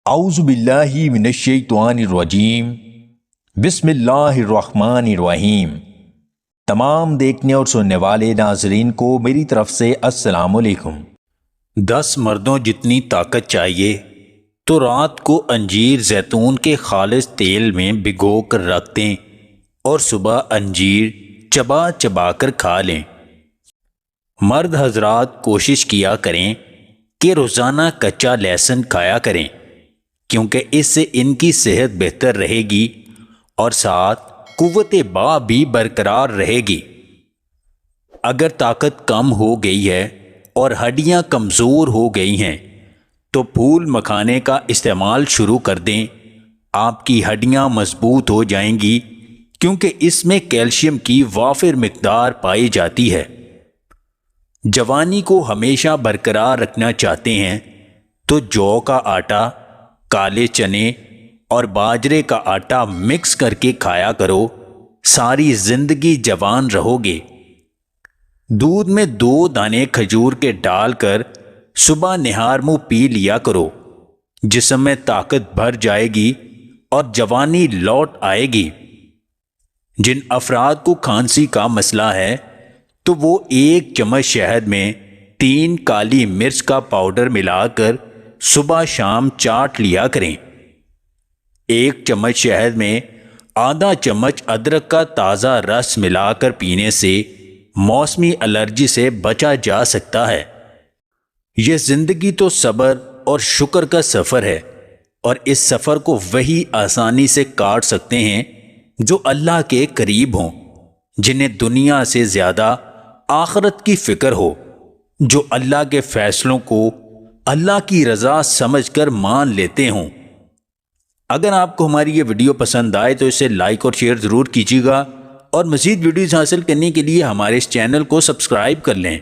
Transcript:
اعوذ باللہ من الشیطان الرجیم بسم اللہ الرحمن الرحیم۔ تمام دیکھنے اور سننے والے ناظرین کو میری طرف سے السلام علیکم۔ 10 مردوں جتنی طاقت چاہیے تو رات کو انجیر زیتون کے خالص تیل میں بھگو کر رکھ دیں اور صبح انجیر چبا چبا کر کھا لیں۔ مرد حضرات کوشش کیا کریں کہ روزانہ کچا لہسن کھایا کریں، کیونکہ اس سے ان کی صحت بہتر رہے گی اور ساتھ قوت باہ بھی برقرار رہے گی۔ اگر طاقت کم ہو گئی ہے اور ہڈیاں کمزور ہو گئی ہیں تو پھول مکھانے کا استعمال شروع کر دیں، آپ کی ہڈیاں مضبوط ہو جائیں گی، کیونکہ اس میں کیلشیم کی وافر مقدار پائی جاتی ہے۔ جوانی کو ہمیشہ برقرار رکھنا چاہتے ہیں تو جو کا آٹا، کالے چنے اور باجرے کا آٹا مکس کر کے کھایا کرو، ساری زندگی جوان رہو گے۔ دودھ میں 2 دانے کھجور کے ڈال کر صبح نہار منہ پی لیا کرو، جسم میں طاقت بھر جائے گی اور جوانی لوٹ آئے گی۔ جن افراد کو کھانسی کا مسئلہ ہے تو وہ 1 چمچ شہد میں 3 کالی مرچ کا پاؤڈر ملا کر صبح شام چاٹ لیا کریں۔ 1 چمچ شہد میں آدھا چمچ ادرک کا تازہ رس ملا کر پینے سے موسمی الرجی سے بچا جا سکتا ہے۔ یہ زندگی تو صبر اور شکر کا سفر ہے، اور اس سفر کو وہی آسانی سے کاٹ سکتے ہیں جو اللہ کے قریب ہوں، جنہیں دنیا سے زیادہ آخرت کی فکر ہو، جو اللہ کے فیصلوں کو اللہ کی رضا سمجھ کر مان لیتے ہوں۔ اگر آپ کو ہماری یہ ویڈیو پسند آئے تو اسے لائک اور شیئر ضرور کیجیے گا، اور مزید ویڈیوز حاصل کرنے کے لیے ہمارے اس چینل کو سبسکرائب کر لیں۔